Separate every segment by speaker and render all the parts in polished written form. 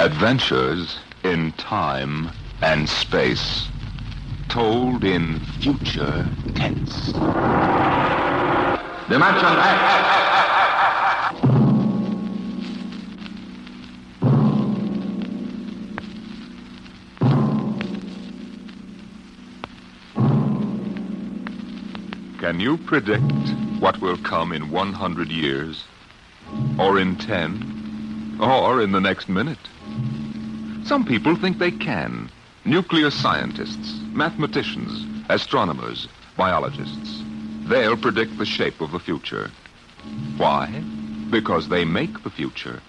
Speaker 1: Adventures in time and space, told in future tense. Dimension X. Can you predict what will come in 100 years? Or in 10? Or in the next minute? Some people think they can. Nuclear scientists, mathematicians, astronomers, biologists. They'll predict the shape of the future. Why? Because they make the future.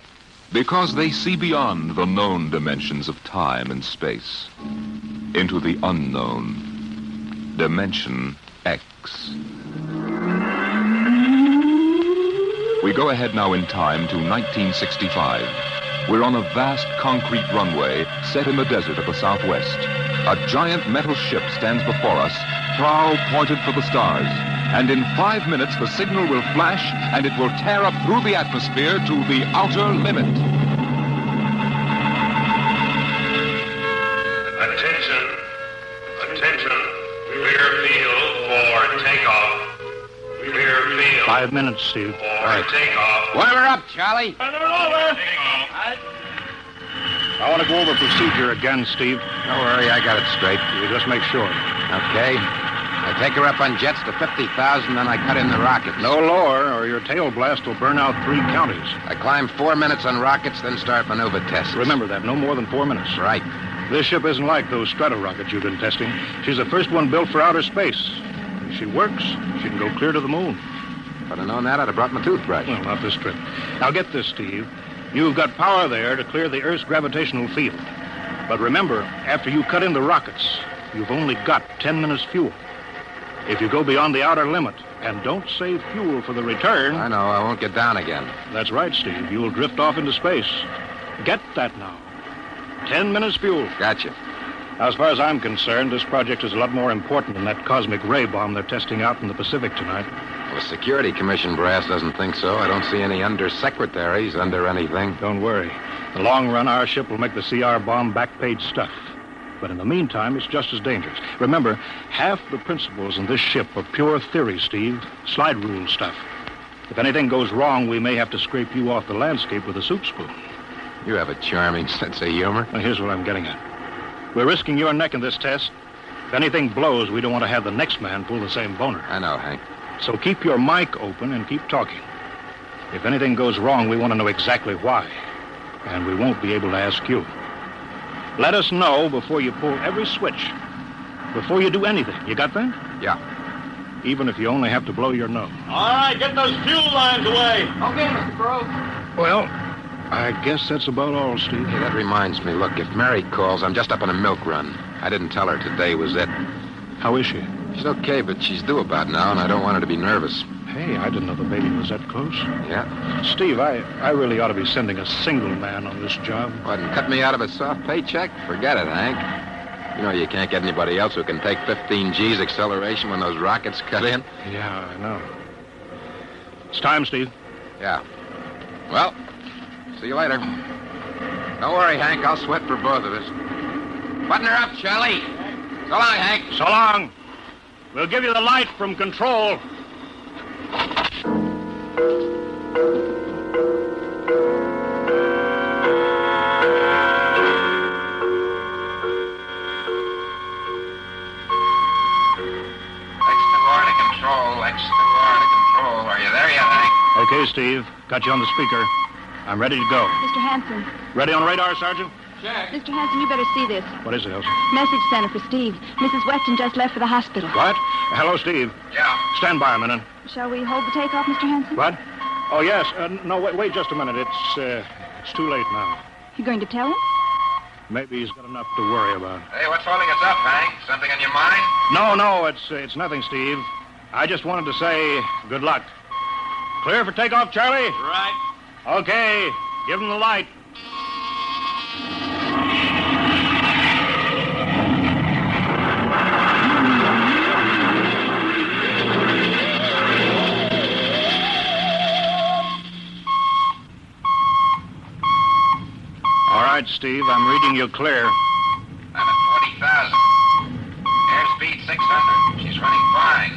Speaker 1: Because they see beyond the known dimensions of time and space into the unknown. Dimension X. We go ahead now in time to 1965. We're on a vast concrete runway set in the desert of the Southwest. A giant metal ship stands before us, prow pointed for the stars. And in 5 minutes, the signal will flash, and it will tear up through the atmosphere to the outer limit.
Speaker 2: Attention. Attention. Clear field for takeoff. Clear field.
Speaker 3: 5 minutes, Steve.
Speaker 2: For takeoff.
Speaker 4: We're up, Charlie.
Speaker 3: I want to go over procedure again, Steve.
Speaker 4: Don't worry, I got it straight.
Speaker 3: You just make sure.
Speaker 4: Okay. I take her up on jets to 50,000, then I cut in the rocket.
Speaker 3: No lower, or your tail blast will burn out 3 counties.
Speaker 4: I climb 4 minutes on rockets, then start maneuver tests.
Speaker 3: Remember that, no more than 4 minutes.
Speaker 4: Right.
Speaker 3: This ship isn't like those strato-rockets you've been testing. She's the first one built for outer space. If she works, she can go clear to the moon.
Speaker 4: If I'd have known that, I'd have brought my toothbrush.
Speaker 3: Well, not this trip. Now get this, Steve. You've got power there to clear the Earth's gravitational field. But remember, after you cut in the rockets, you've only got 10 minutes fuel. If you go beyond the outer limit and don't save fuel for the return...
Speaker 4: I know, I won't get down again.
Speaker 3: That's right, Steve. You'll drift off into space. Get that now. 10 minutes fuel.
Speaker 4: Gotcha.
Speaker 3: Now, as far as I'm concerned, this project is a lot more important than that cosmic ray bomb they're testing out in the Pacific tonight.
Speaker 4: Well, the Security Commission brass doesn't think so. I don't see any undersecretaries under anything.
Speaker 3: Don't worry. In the long run, our ship will make the CR bomb back-page stuff. But in the meantime, it's just as dangerous. Remember, half the principles in this ship are pure theory, Steve. Slide rule stuff. If anything goes wrong, we may have to scrape you off the landscape with a soup spoon.
Speaker 4: You have a charming sense of humor.
Speaker 3: Now, here's what I'm getting at. We're risking your neck in this test. If anything blows, we don't want to have the next man pull the same boner.
Speaker 4: I know, Hank.
Speaker 3: So keep your mic open and keep talking. If anything goes wrong, we want to know exactly why. And we won't be able to ask you. Let us know before you pull every switch. Before you do anything. You got that?
Speaker 4: Yeah.
Speaker 3: Even if you only have to blow your nose.
Speaker 5: All right, get those fuel lines away.
Speaker 6: Okay, Mr. Grove.
Speaker 3: Well, I guess that's about all, Steve.
Speaker 4: Hey, that reminds me. Look, if Mary calls, I'm just up on a milk run. I didn't tell her today was it.
Speaker 3: How is she?
Speaker 4: She's okay, but she's due about now, and I don't want her to be nervous.
Speaker 3: Hey, I didn't know the baby was that close.
Speaker 4: Yeah?
Speaker 3: Steve, I really ought to be sending a single man on this job.
Speaker 4: What, and cut me out of a soft paycheck? Forget it, Hank. You know you can't get anybody else who can take 15 G's acceleration when those rockets cut in.
Speaker 3: Yeah, I know. It's time, Steve.
Speaker 4: Yeah. Well, see you later. Don't worry, Hank. I'll sweat for both of us. Button her up, Shelley. So long, Hank.
Speaker 3: So long. We'll give you the light from control.
Speaker 4: Are you there yet, Hank?
Speaker 3: Okay, Steve. Got you on the speaker. I'm ready to go.
Speaker 7: Mr. Hanson.
Speaker 3: Ready on radar, Sergeant?
Speaker 7: Mr. Hanson, you better see this.
Speaker 3: What is it, Elsie?
Speaker 7: Message center for Steve. Mrs. Weston just left for the hospital.
Speaker 3: What? Hello, Steve.
Speaker 4: Yeah.
Speaker 3: Stand by a minute.
Speaker 7: Shall we hold the takeoff, Mr. Hanson?
Speaker 3: What? Oh, yes. No, wait just a minute. It's too late now.
Speaker 7: You going to tell him?
Speaker 3: Maybe he's got enough to worry about.
Speaker 4: Hey, what's holding us up, Hank? Something on your mind?
Speaker 3: No, it's nothing, Steve. I just wanted to say good luck. Clear for takeoff, Charlie?
Speaker 5: Right.
Speaker 3: Okay. Give him the light. All right, right, Steve. I'm reading you clear.
Speaker 4: I'm at 40,000. Airspeed 600. She's running fine.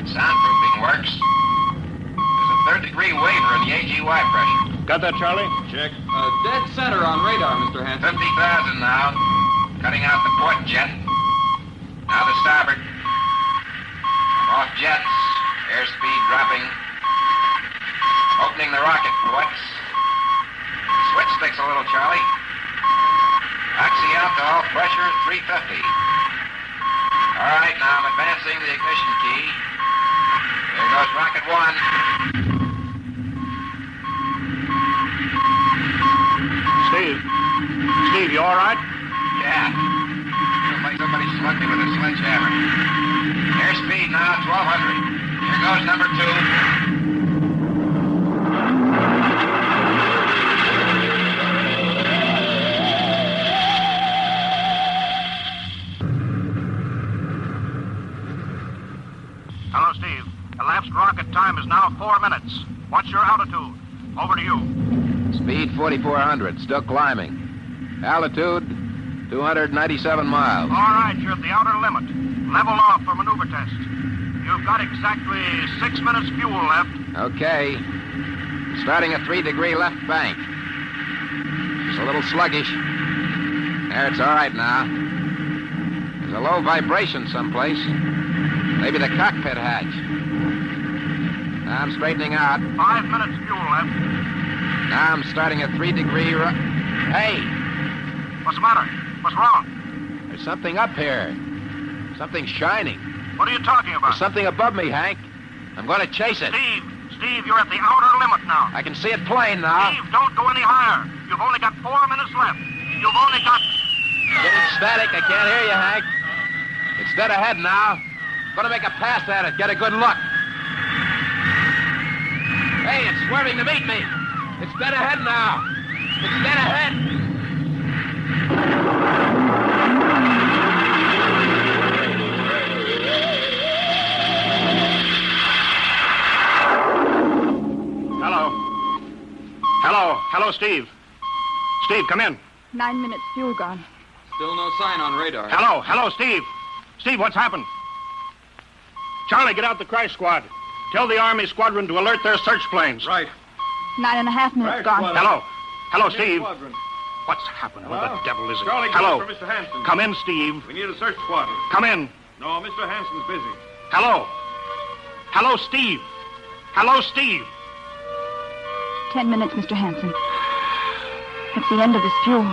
Speaker 4: Soundproofing works. There's a third-degree waiver in the AGY pressure.
Speaker 3: Got that, Charlie?
Speaker 5: Check.
Speaker 6: Dead center on radar, Mr. Hanson.
Speaker 4: 50,000 now. Cutting out the port jet. Now the starboard. Off jets. Airspeed dropping. Opening the rocket ports. Switch sticks a little, Charlie. Oxy alcohol pressure 350. All right, now I'm advancing the ignition key. There goes rocket one.
Speaker 3: Steve, you all right?
Speaker 4: Yeah. Feels like somebody slugged me with a sledgehammer. Airspeed now 1,200. Here goes number two.
Speaker 3: Hello, Steve. Elapsed rocket time is now 4 minutes. What's your altitude? Over to you.
Speaker 4: Speed 4,400. Still climbing. Altitude 297 miles.
Speaker 3: All right, you're at the outer limit. Level off for maneuver test. You've got exactly 6 minutes fuel left.
Speaker 4: Okay. Starting a 3-degree left bank. It's a little sluggish. There, it's all right now. There's a low vibration someplace. Maybe the cockpit hatch. Now I'm straightening out.
Speaker 3: 5 minutes fuel left.
Speaker 4: Now I'm starting a 3-degree... Hey!
Speaker 3: What's the matter? What's wrong?
Speaker 4: There's something up here. Something shining.
Speaker 3: What are you talking about?
Speaker 4: There's something above me, Hank. I'm going to chase it.
Speaker 3: Steve, you're at the outer limit now.
Speaker 4: I can see it plain now.
Speaker 3: Steve, don't go any higher. You've only got 4 minutes left. You've only got...
Speaker 4: Getting static. I can't hear you, Hank. It's dead ahead now. I'm going to make a pass at it. Get a good look. Hey, it's swerving to meet me. It's dead ahead now. It's dead ahead.
Speaker 3: Hello, Steve. Steve, come in.
Speaker 7: 9 minutes fuel gone.
Speaker 6: Still no sign on radar.
Speaker 3: Hello, Steve. Steve, what's happened? Charlie, get out the crash squad. Tell the Army squadron to alert their search planes.
Speaker 5: Right.
Speaker 7: 9.5 minutes gone.
Speaker 3: Hello, Steve.
Speaker 5: Squadron.
Speaker 3: What's happened? Where the devil is it?
Speaker 5: Charlie,
Speaker 3: Hello.
Speaker 5: for Mr. Hanson.
Speaker 3: Come in, Steve.
Speaker 5: We need a search squadron.
Speaker 3: Come in.
Speaker 5: No, Mr. Hanson's busy.
Speaker 3: Hello, Steve. Hello, Steve.
Speaker 7: 10 minutes, Mr. Hanson. That's the end of this fuel.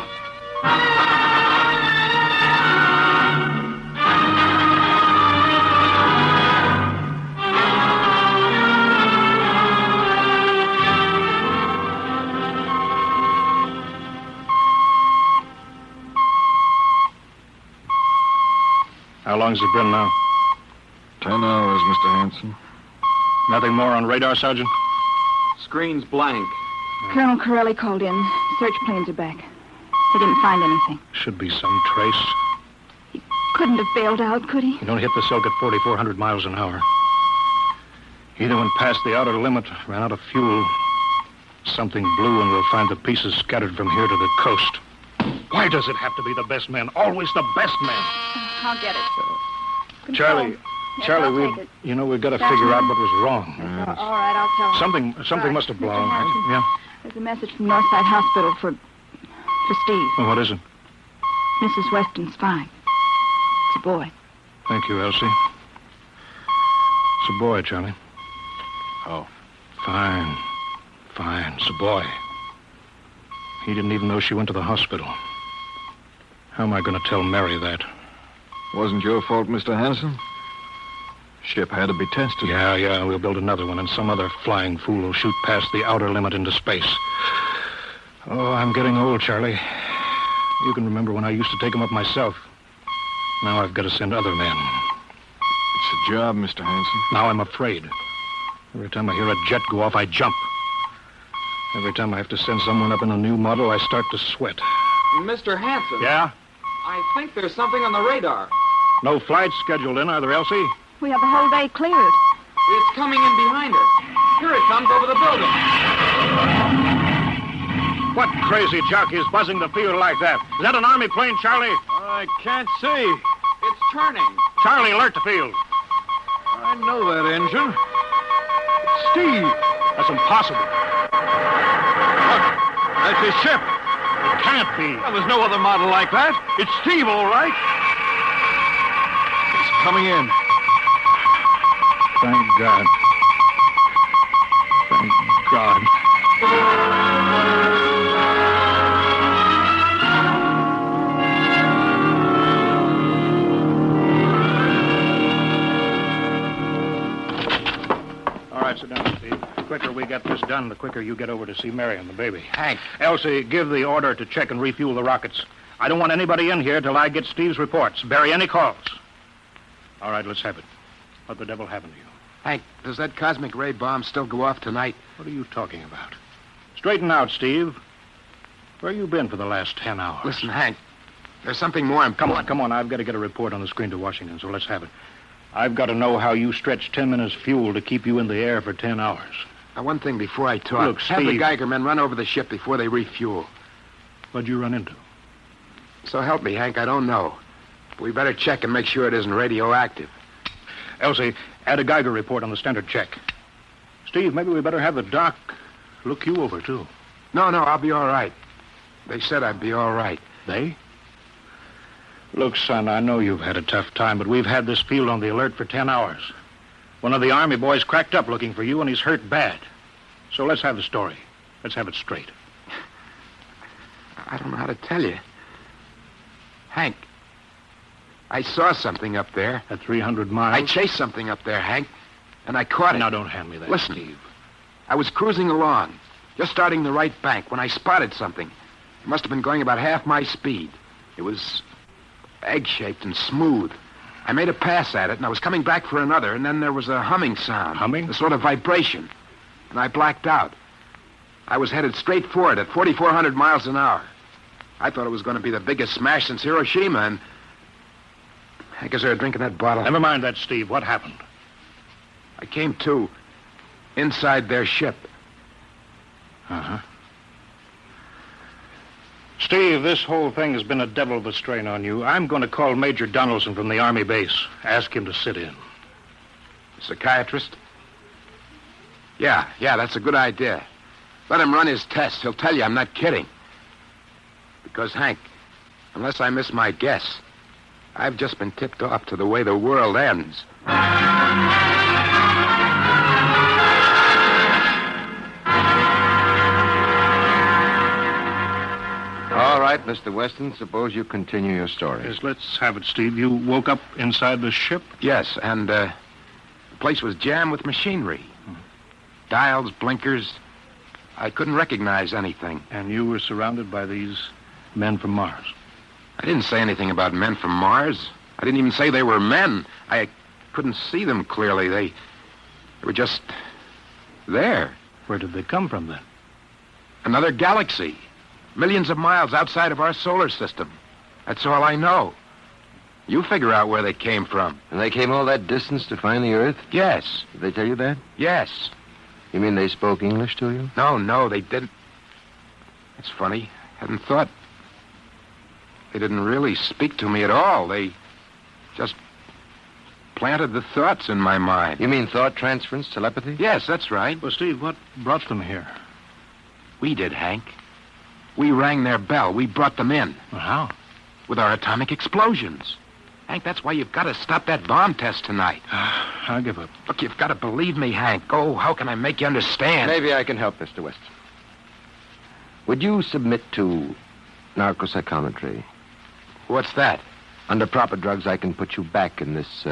Speaker 3: How long's it been now?
Speaker 1: 10 hours, Mr. Hanson.
Speaker 3: Nothing more on radar, Sergeant?
Speaker 6: Screen's blank.
Speaker 7: Colonel Corelli called in. Search planes are back. They didn't find anything.
Speaker 3: Should be some trace.
Speaker 7: Couldn't have bailed out, could he?
Speaker 3: You don't hit the silk at 4,400 miles an hour. Either went past the outer limit, ran out of fuel. Something blew, and we'll find the pieces scattered from here to the coast. Why does it have to be the best man? Always the best man.
Speaker 7: I'll get it.
Speaker 3: Charlie,
Speaker 7: Yes, I'll
Speaker 3: we've
Speaker 7: take it.
Speaker 3: got to
Speaker 7: That's
Speaker 3: figure out
Speaker 7: right.
Speaker 3: what was wrong.
Speaker 7: All right, I'll tell him.
Speaker 3: Something
Speaker 7: Right.
Speaker 3: must have
Speaker 7: Mr.
Speaker 3: blown.
Speaker 7: Hanson.
Speaker 3: Yeah.
Speaker 7: There's a message from Northside Hospital for Steve.
Speaker 3: Well, what is it?
Speaker 7: Mrs. Weston's fine. It's a boy.
Speaker 3: Thank you, Elsie. It's a boy, Charlie.
Speaker 1: Oh.
Speaker 3: Fine. It's a boy. He didn't even know she went to the hospital. How am I going to tell Mary that?
Speaker 1: Wasn't your fault, Mr. Hanson. Ship had to be tested.
Speaker 3: Yeah, we'll build another one, and some other flying fool will shoot past the outer limit into space. Oh, I'm getting old, Charlie. You can remember when I used to take them up myself. Now I've got to send other men.
Speaker 1: It's a job, Mr. Hanson.
Speaker 3: Now I'm afraid. Every time I hear a jet go off, I jump. Every time I have to send someone up in a new model, I start to sweat.
Speaker 6: Mr. Hanson.
Speaker 3: Yeah?
Speaker 6: I think there's something on the radar.
Speaker 3: No flights scheduled in, are there, Elsie?
Speaker 7: We have the whole day cleared.
Speaker 6: It's coming in behind us. Here it comes over the building.
Speaker 3: What crazy jockeys buzzing the field like that? Is that an Army plane, Charlie?
Speaker 5: I can't see.
Speaker 6: It's turning.
Speaker 3: Charlie, alert the field.
Speaker 5: I know that engine. It's Steve.
Speaker 3: That's impossible.
Speaker 5: Look, that's his ship.
Speaker 3: It can't be.
Speaker 5: Well, there's no other model like that. It's Steve, all right. He's coming in.
Speaker 3: Thank God. Thank God. All right, sit down, Steve. The quicker we get this done, the quicker you get over to see Mary and the baby.
Speaker 4: Hank.
Speaker 3: Elsie, give the order to check and refuel the rockets. I don't want anybody in here till I get Steve's reports. Bury any calls. All right, let's have it. What the devil happened to you?
Speaker 4: Hank, does that cosmic ray bomb still go off tonight?
Speaker 3: What are you talking about? Straighten out, Steve. Where you been for the last 10 hours?
Speaker 4: Listen, Hank, there's something more important.
Speaker 3: Come on. I've got to get a report on the screen to Washington, so let's have it. I've got to know how you stretched 10 minutes fuel to keep you in the air for 10 hours.
Speaker 4: Now, one thing before I talk.
Speaker 3: Look,
Speaker 4: have the
Speaker 3: Steve.
Speaker 4: Geiger men run over the ship before they refuel.
Speaker 3: What'd you run into?
Speaker 4: So help me, Hank, I don't know. But we better check and make sure it isn't radioactive.
Speaker 3: Elsie, add a Geiger report on the standard check. Steve, maybe we better have the doc look you over, too.
Speaker 4: No, I'll be all right. They said I'd be all right.
Speaker 3: They? Look, son, I know you've had a tough time, but we've had this field on the alert for 10 hours. One of the Army boys cracked up looking for you, and he's hurt bad. So let's have the story. Let's have it straight.
Speaker 4: I don't know how to tell you. Hank, I saw something up there.
Speaker 3: At 300 miles?
Speaker 4: I chased something up there, Hank, and I caught it.
Speaker 3: Now, don't hand me that,
Speaker 4: Listen,
Speaker 3: Steve.
Speaker 4: I was cruising along, just starting the right bank, when I spotted something. It must have been going about half my speed. It was egg-shaped and smooth. I made a pass at it, and I was coming back for another, and then there was a humming sound.
Speaker 3: Humming?
Speaker 4: A sort of vibration. And I blacked out. I was headed straight for it at 4,400 miles an hour. I thought it was going to be the biggest smash since Hiroshima, and I guess they were drinking that bottle.
Speaker 3: Never mind that, Steve. What happened?
Speaker 4: I came to inside their ship.
Speaker 3: Uh-huh. Steve, this whole thing has been a devil of a strain on you. I'm going to call Major Donaldson from the Army base. Ask him to sit in.
Speaker 4: Psychiatrist? Yeah, that's a good idea. Let him run his tests. He'll tell you I'm not kidding. Because, Hank, unless I miss my guess, I've just been tipped off to the way the world ends.
Speaker 8: All right, Mr. Weston, suppose you continue your story.
Speaker 3: Yes, let's have it, Steve. You woke up inside the ship?
Speaker 4: Yes, and the place was jammed with machinery. Dials, blinkers. I couldn't recognize anything.
Speaker 3: And you were surrounded by these men from Mars?
Speaker 4: I didn't say anything about men from Mars. I didn't even say they were men. I couldn't see them clearly. They were just there.
Speaker 3: Where did they come from, then?
Speaker 4: Another galaxy. Millions of miles outside of our solar system. That's all I know. You figure out where they came from.
Speaker 8: And they came all that distance to find the Earth?
Speaker 4: Yes.
Speaker 8: Did they tell you that?
Speaker 4: Yes.
Speaker 8: You mean they spoke English to you?
Speaker 4: No, they didn't. It's funny. Hadn't thought. They didn't really speak to me at all. They just planted the thoughts in my mind.
Speaker 8: You mean thought transference, telepathy?
Speaker 4: Yes, that's right.
Speaker 3: Well, Steve, what brought them here?
Speaker 4: We did, Hank. We rang their bell. We brought them in.
Speaker 3: Well, how?
Speaker 4: With our atomic explosions. Hank, that's why you've got to stop that bomb test tonight.
Speaker 3: I'll give up.
Speaker 4: Look, you've got to believe me, Hank. Oh, how can I make you understand?
Speaker 8: Maybe I can help, Mr. Weston. Would you submit to narcopsychometry?
Speaker 4: What's that?
Speaker 8: Under proper drugs, I can put you back in this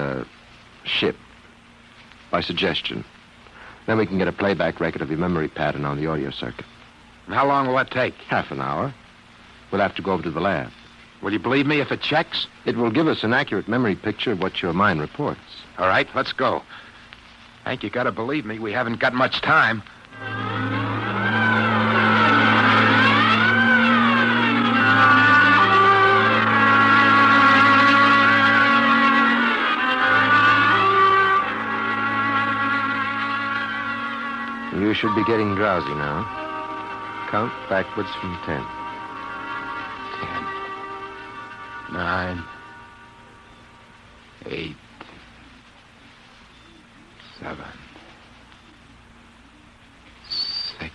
Speaker 8: ship by suggestion. Then we can get a playback record of your memory pattern on the audio circuit.
Speaker 4: And how long will that take?
Speaker 8: Half an hour. We'll have to go over to the lab.
Speaker 4: Will you believe me if it checks?
Speaker 8: It will give us an accurate memory picture of what your mind reports.
Speaker 4: All right, let's go. Hank, you got to believe me. We haven't got much time.
Speaker 8: You should be getting drowsy now. Count backwards from 10.
Speaker 9: 10, 9, 8, 7, 6, 6.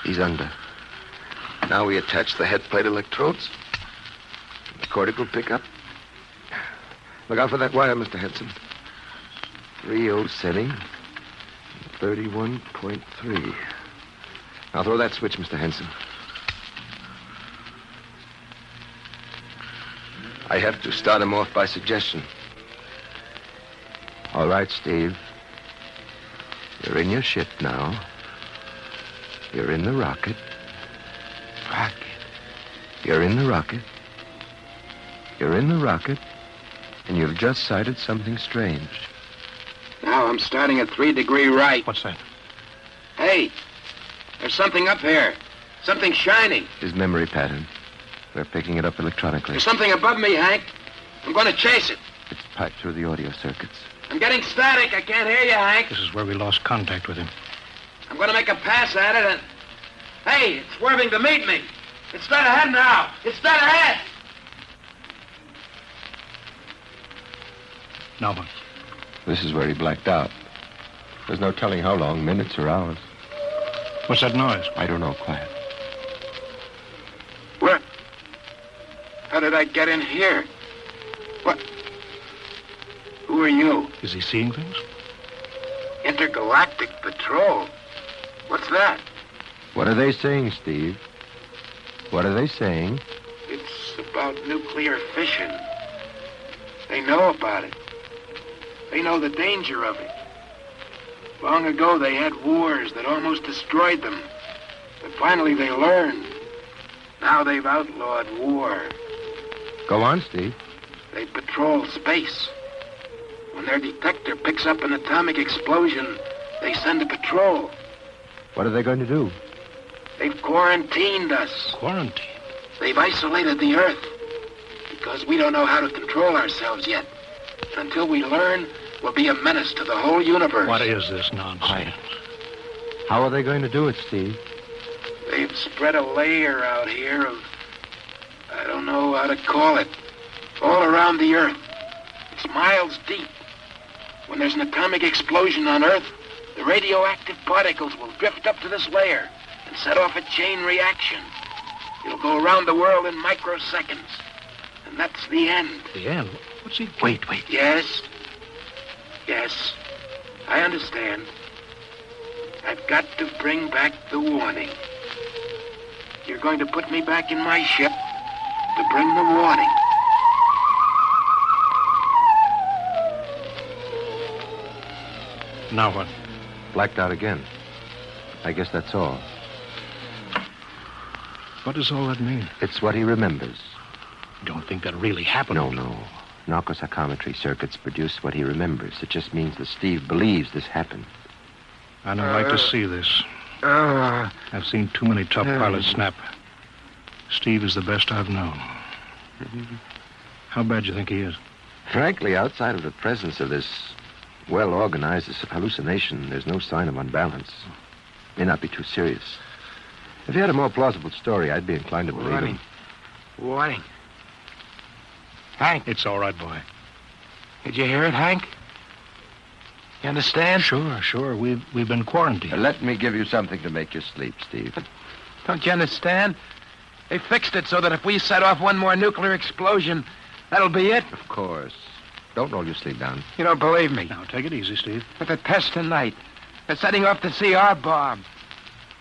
Speaker 8: He's under. Now we attach the head plate electrodes. The cortical pickup. Look out for that wire, Mr. Henson. 3.0 setting. 31.3. Now throw that switch, Mr. Henson. I have to start him off by suggestion. All right, Steve. You're in your ship now. You're in the rocket. Rocket. You're in the rocket. You're in the rocket. And you've just sighted something strange.
Speaker 9: Now I'm starting at 3 degree right.
Speaker 3: What's that?
Speaker 9: Hey, there's something up here. Something shining.
Speaker 8: His memory pattern. We're picking it up electronically.
Speaker 9: There's something above me, Hank. I'm going to chase it.
Speaker 8: It's piped through the audio circuits.
Speaker 9: I'm getting static. I can't hear you, Hank.
Speaker 3: This is where we lost contact with him.
Speaker 9: I'm going to make a pass at it and... Hey, it's swerving to meet me. It's dead ahead now. It's dead ahead.
Speaker 3: Now what?
Speaker 8: This is where he blacked out. There's no telling how long, minutes or hours.
Speaker 3: What's that noise?
Speaker 8: I don't know, quiet.
Speaker 9: What? How did I get in here? What? Who are you?
Speaker 3: Is he seeing things?
Speaker 9: Intergalactic Patrol. What's that?
Speaker 8: What are they saying, Steve? What are they saying?
Speaker 9: It's about nuclear fission. They know about it. They know the danger of it. Long ago, they had wars that almost destroyed them. But finally, they learned. Now they've outlawed war.
Speaker 8: Go on, Steve.
Speaker 9: They patrol space. When their detector picks up an atomic explosion, they send a patrol.
Speaker 8: What are they going to do?
Speaker 9: They've quarantined us.
Speaker 3: Quarantine?
Speaker 9: They've isolated the Earth. Because we don't know how to control ourselves yet. Until we learn, we'll be a menace to the whole universe.
Speaker 3: What is this nonsense?
Speaker 8: How are they going to do it, Steve?
Speaker 9: They've spread a layer out here of... I don't know how to call it. All around the Earth. It's miles deep. When there's an atomic explosion on Earth, the radioactive particles will drift up to this layer and set off a chain reaction. It'll go around the world in microseconds. And that's the end.
Speaker 3: The end? What's he...
Speaker 8: Wait.
Speaker 9: Yes. Yes. I understand. I've got to bring back the warning. You're going to put me back in my ship to bring the warning.
Speaker 3: Now what?
Speaker 8: Blacked out again. I guess that's all.
Speaker 3: What does all that mean?
Speaker 8: It's what he remembers.
Speaker 3: You don't think that really happened?
Speaker 8: No. Narcopsychometry circuits produce what he remembers. It just means that Steve believes this happened.
Speaker 3: I don't like to see this. I've seen too many tough pilots snap. Steve is the best I've known. How bad do you think he is?
Speaker 8: Frankly, outside of the presence of this well-organized hallucination, there's no sign of unbalance. May not be too serious. If he had a more plausible story, I'd be inclined to believe him.
Speaker 9: Warning. Hank.
Speaker 3: It's all right, boy.
Speaker 9: Did you hear it, Hank? You understand?
Speaker 3: Sure. We've been quarantined.
Speaker 8: Let me give you something to make you sleep, Steve.
Speaker 9: Don't you understand? They fixed it so that if we set off one more nuclear explosion, that'll be it.
Speaker 8: Of course. Don't roll your sleeve down.
Speaker 9: You don't believe me.
Speaker 3: Now, take it easy, Steve.
Speaker 9: But the test tonight. They're setting off the CR bomb.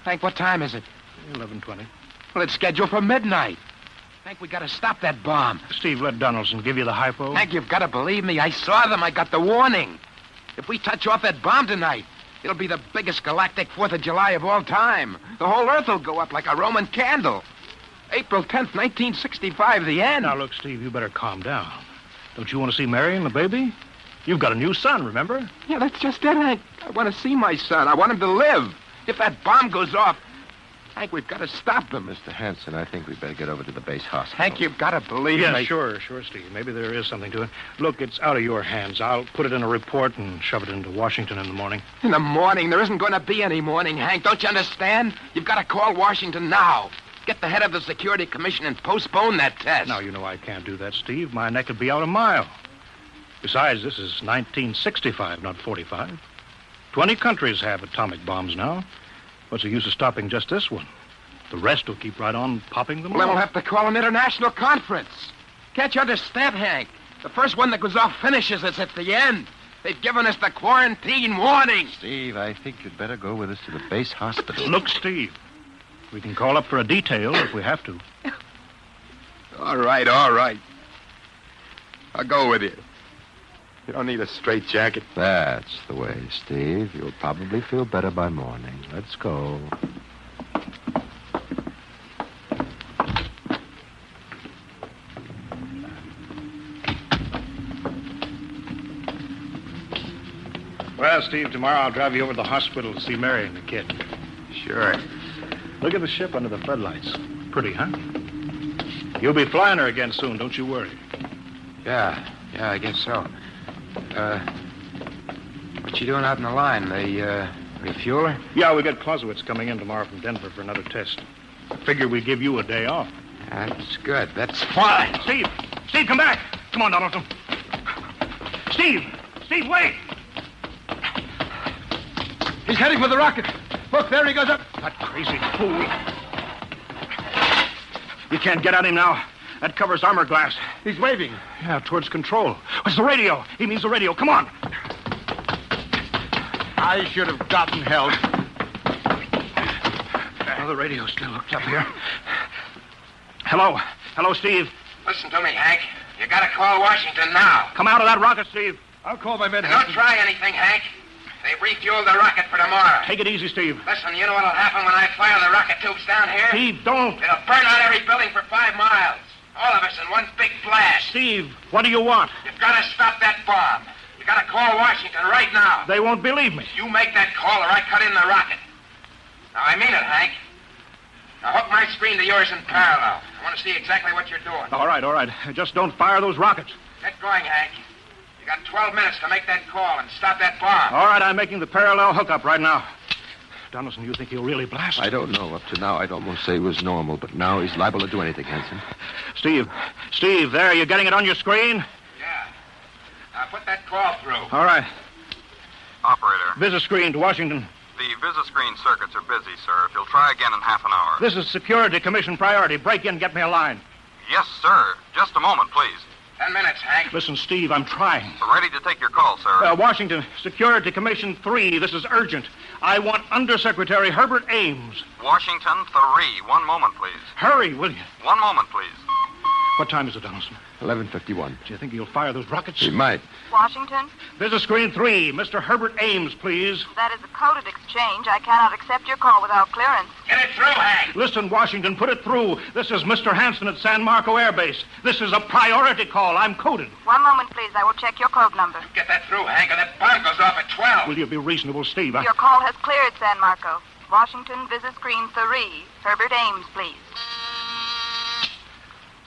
Speaker 9: Hank, what time is it?
Speaker 3: 11:20.
Speaker 9: Well, it's scheduled for midnight. Hank, we gotta stop that bomb.
Speaker 3: Steve, let Donaldson give you the hypo.
Speaker 9: Hank, you've got to believe me. I saw them. I got the warning. If we touch off that bomb tonight, it'll be the biggest galactic 4th of July of all time. The whole Earth will go up like a Roman candle. April 10th, 1965, the end.
Speaker 3: Now, look, Steve, you better calm down. Don't you want to see Mary and the baby? You've got a new son, remember?
Speaker 9: Yeah, that's just it, Hank. I want to see my son. I want him to live. If that bomb goes off...
Speaker 8: Hank, we've got to stop them. Mr. Hanson, I think we'd better get over to the base hospital.
Speaker 3: Hank,
Speaker 8: you've got to believe
Speaker 3: Yeah, sure, Steve. Maybe there is something to it. Look, it's out of your hands. I'll put it in a report and shove it into Washington in the morning.
Speaker 8: In the morning? There isn't going to be any morning, Hank. Don't you understand? You've got to call Washington now. Get the head of the Security Commission and postpone that test.
Speaker 3: Now, you know I can't do that, Steve. My neck would be out a mile. Besides, this is 1965, not 45. 20 countries have atomic bombs now. What's the use of stopping just this one? The rest will keep right on popping them
Speaker 8: Well, then
Speaker 3: all.
Speaker 8: we'll have to call an international conference. Can't you understand, Hank? The first one that goes off finishes us at the end. They've given us the quarantine warning.
Speaker 10: Steve, I think you'd better go with us to the base hospital.
Speaker 3: Look, Steve, we can call up for a detail if we have to.
Speaker 8: All right. I'll go with you. You don't need a straitjacket.
Speaker 10: That's the way, Steve. You'll probably feel better by morning. Let's go.
Speaker 3: Well, Steve, tomorrow I'll drive you over to the hospital to see Mary and the kid.
Speaker 8: Sure.
Speaker 3: Look at the ship under the floodlights. Pretty, huh? You'll be flying her again soon, don't you worry.
Speaker 8: Yeah, I guess so. What you doing out in the line? They, refuel her?
Speaker 3: Yeah, we got Clausewitz coming in tomorrow from Denver for another test. Figure we give you a day off.
Speaker 8: That's good. That's fine.
Speaker 3: Steve, come back. Come on, Donaldson. Steve, wait.
Speaker 5: He's heading for the rocket. Look, there he goes up.
Speaker 3: That crazy fool. You can't get at him now. That covers armor glass.
Speaker 5: He's waving.
Speaker 3: Yeah, towards control. What's the radio? He means the radio. Come on.
Speaker 5: I should have gotten help.
Speaker 3: Oh, the radio's still hooked up here. Hello, Steve.
Speaker 4: Listen to me, Hank. You gotta call Washington now.
Speaker 3: Come out of that rocket, Steve.
Speaker 5: I'll call my men.
Speaker 4: And don't try anything, Hank. They've refueled the rocket for tomorrow.
Speaker 3: Take it easy, Steve.
Speaker 4: Listen, you know what'll happen when I fire the rocket tubes down here?
Speaker 3: Steve, don't.
Speaker 4: It'll burn out every building for 5 miles. All of us in one big blast.
Speaker 3: Steve, what do you want?
Speaker 4: You've got to stop that bomb. You got to call Washington right now.
Speaker 3: They won't believe me.
Speaker 4: You make that call or I cut in the rocket. Now, I mean it, Hank. Now, hook my screen to yours in parallel. I want to see exactly what you're doing.
Speaker 3: All right. Just don't fire those rockets.
Speaker 4: Get going, Hank. You got 12 minutes to make that call and stop that bomb.
Speaker 3: All right, I'm making the parallel hookup right now. Donaldson, you think he'll really blast?
Speaker 10: I don't know. Up to now, I'd almost say he was normal, but now he's liable to do anything, Hanson.
Speaker 3: Steve, there, you getting it on your screen?
Speaker 4: Yeah. Now, put that call through.
Speaker 3: All right.
Speaker 11: Operator,
Speaker 3: Visit screen to Washington.
Speaker 11: the Visa-screen circuits are busy, sir. If you'll try again in half an hour.
Speaker 3: This is Security Commission priority. Break in, get me a line.
Speaker 11: Yes, sir. Just a moment, please.
Speaker 4: 10 minutes, Hank.
Speaker 3: Listen, Steve, I'm trying.
Speaker 11: We're ready to take your call, sir.
Speaker 3: Washington, Security Commission 3. This is urgent. I want Undersecretary Herbert Ames.
Speaker 11: Washington 3. 1 moment, please.
Speaker 3: Hurry, will you?
Speaker 11: 1 moment, please.
Speaker 3: What time is it, Donaldson?
Speaker 10: 11:51.
Speaker 3: Do you think he'll fire those rockets?
Speaker 10: He might.
Speaker 7: Washington,
Speaker 3: Visit screen 3. Mr. Herbert Ames, please.
Speaker 7: that is a coded exchange. I cannot accept your call without clearance.
Speaker 4: Get it through, Hank.
Speaker 3: Listen, Washington, put it through. This is Mr. Hanson at San Marco Air Base. This is a priority call. I'm coded.
Speaker 7: 1 moment, please. I will check your code number.
Speaker 4: Get that through, Hank, or that bomb goes off at 12.
Speaker 3: Will you be reasonable, Steve?
Speaker 7: Your call has cleared, San Marco. Washington, visit screen 3. Herbert Ames, please.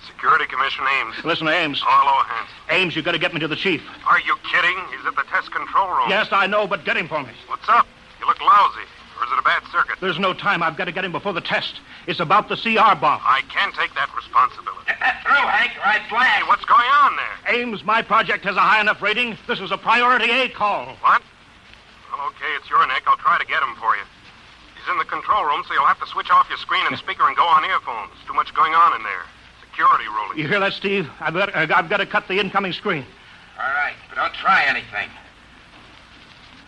Speaker 11: Security Commission Ames.
Speaker 3: Listen, Ames.
Speaker 11: Hello, Hanson.
Speaker 3: Ames, you got to get me to the chief.
Speaker 11: Are you kidding? He's at the test control room.
Speaker 3: Yes, I know, but get him for me.
Speaker 11: What's up? You look lousy. Or is it a bad circuit?
Speaker 3: There's no time. I've got to get him before the test. It's about the CR bomb.
Speaker 11: I can't take that responsibility.
Speaker 4: Get that through, Hank, or I blast.
Speaker 11: Hey, what's going on there?
Speaker 3: Ames, my project has a high enough rating. This is a priority A call.
Speaker 11: What? Well, okay, it's your neck. I'll try to get him for you. He's in the control room, so you'll have to switch off your screen and speaker and go on earphones. Too much going on in there. Security ruling.
Speaker 3: You hear that, Steve? I've got to cut the incoming screen.
Speaker 4: All right, but don't try anything.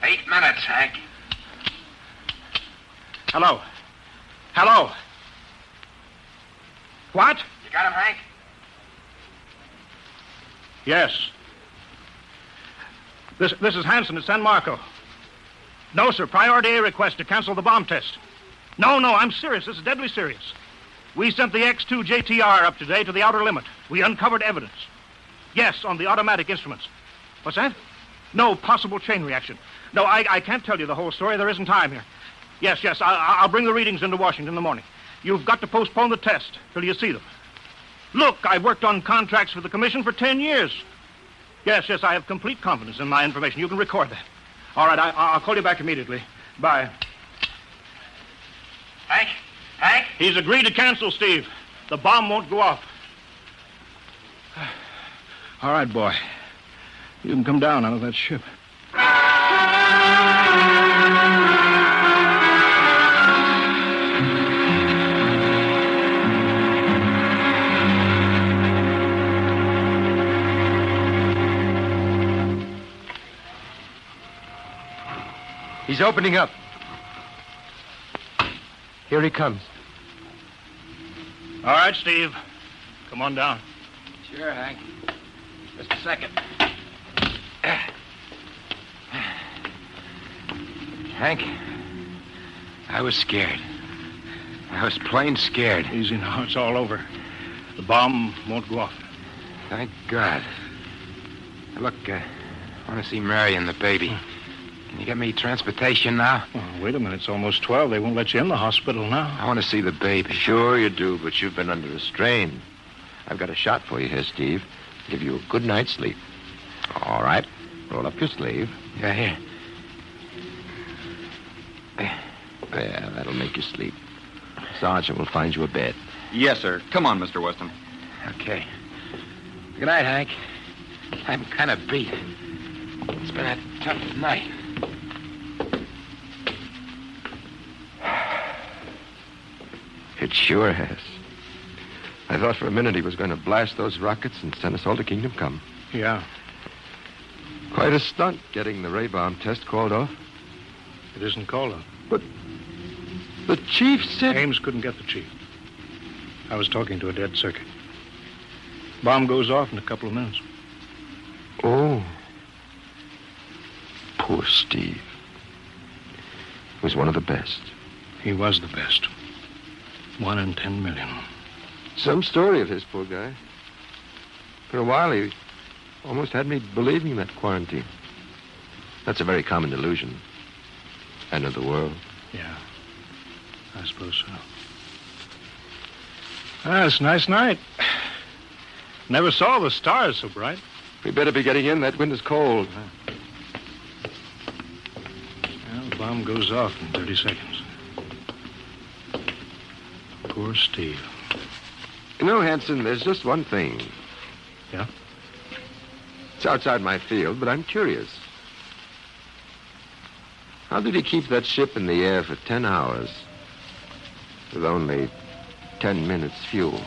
Speaker 4: 8 minutes, Hank.
Speaker 3: Hello. What?
Speaker 4: You got him, Hank?
Speaker 3: Yes. This is Hanson at San Marco. No, sir. Priority A request to cancel the bomb test. No, I'm serious. This is deadly serious. We sent the X-2 JTR up today to the outer limit. We uncovered evidence. Yes, on the automatic instruments. What's that? No possible chain reaction. No, I can't tell you the whole story. There isn't time here. Yes. I'll bring the readings into Washington in the morning. You've got to postpone the test till you see them. Look, I've worked on contracts for the commission for 10 years. Yes, I have complete confidence in my information. You can record that. All right, I'll call you back immediately. Bye.
Speaker 4: Hank?
Speaker 3: He's agreed to cancel, Steve. The bomb won't go off. All right, boy. You can come down out of that ship.
Speaker 8: He's opening up. Here he comes.
Speaker 3: All right, Steve. Come on down.
Speaker 4: Sure, Hank. Just a second. Hank, I was scared. I was plain scared.
Speaker 3: Easy now. It's all over. The bomb won't go off.
Speaker 4: Thank God. Look, I want to see Mary and the baby. Can you get me transportation now?
Speaker 3: Oh, wait a minute. It's almost 12. They won't let you in the hospital now.
Speaker 4: I want to see the baby.
Speaker 8: Sure you do, but you've been under a strain. I've got a shot for you here, Steve. Give you a good night's sleep. All right. Roll up your sleeve.
Speaker 4: Yeah, here.
Speaker 8: Yeah, that'll make you sleep. Sergeant will find you a bed.
Speaker 6: Yes, sir. Come on, Mr. Weston.
Speaker 4: Okay. Good night, Hank. I'm kind of beat. It's been a tough night.
Speaker 8: It sure has. I thought for a minute he was going to blast those rockets and send us all to Kingdom Come.
Speaker 3: Yeah.
Speaker 8: Quite a stunt getting the ray bomb test called off.
Speaker 3: It isn't called off.
Speaker 8: But the chief said...
Speaker 3: Ames couldn't get the chief. I was talking to a dead circuit. Bomb goes off in a couple of minutes.
Speaker 8: Oh. Poor Steve. He was one of the best.
Speaker 3: He was the best. 1 in 10 million.
Speaker 8: Some story of his, poor guy. For a while, he almost had me believing that quarantine. That's a very common delusion. End of the world.
Speaker 3: Yeah, I suppose so. It's a nice night. Never saw the stars so bright.
Speaker 8: We better be getting in. That wind is cold.
Speaker 3: Well, the bomb goes off in 30 seconds. Poor Steve.
Speaker 8: You know, Hanson, there's just one thing.
Speaker 3: Yeah?
Speaker 8: It's outside my field, but I'm curious. How did he keep that ship in the air for 10 hours with only 10 minutes fuel?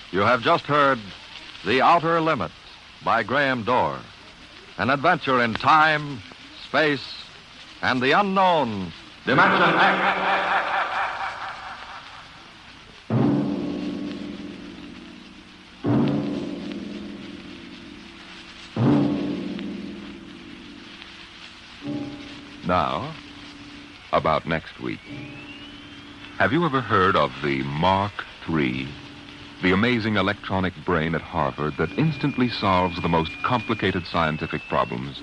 Speaker 12: You have just heard The Outer Limit by Graham Dorr, an adventure in time, space, and the unknown Dimension X.
Speaker 1: Now, about next week. Have you ever heard of the Mark III? The amazing electronic brain at Harvard that instantly solves the most complicated scientific problems.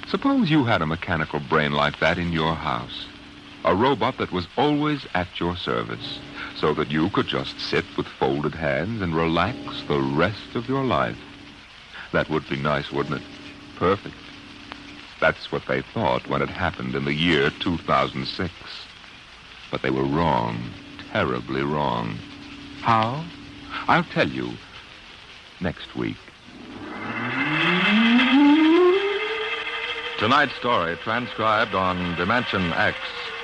Speaker 1: Suppose you had a mechanical brain like that in your house. A robot that was always at your service, so that you could just sit with folded hands and relax the rest of your life. That would be nice, wouldn't it? Perfect. That's what they thought when it happened in the year 2006. But they were wrong, terribly wrong. How? I'll tell you next week.
Speaker 12: Tonight's story, transcribed on Dimension X,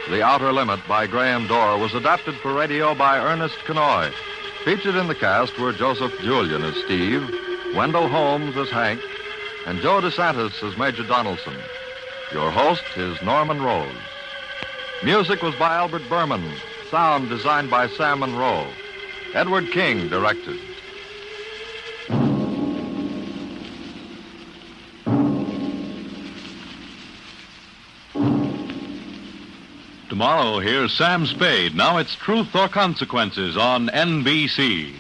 Speaker 12: The Outer Limit by Graham Dorr, was adapted for radio by Ernest Kenoy. Featured in the cast were Joseph Julian as Steve, Wendell Holmes as Hank, and Joe DeSantis as Major Donaldson. Your host is Norman Rose. Music was by Albert Berman. Sound designed by Sam Monroe. Edward King directed.
Speaker 13: Tomorrow, here's Sam Spade. Now it's Truth or Consequences on NBC.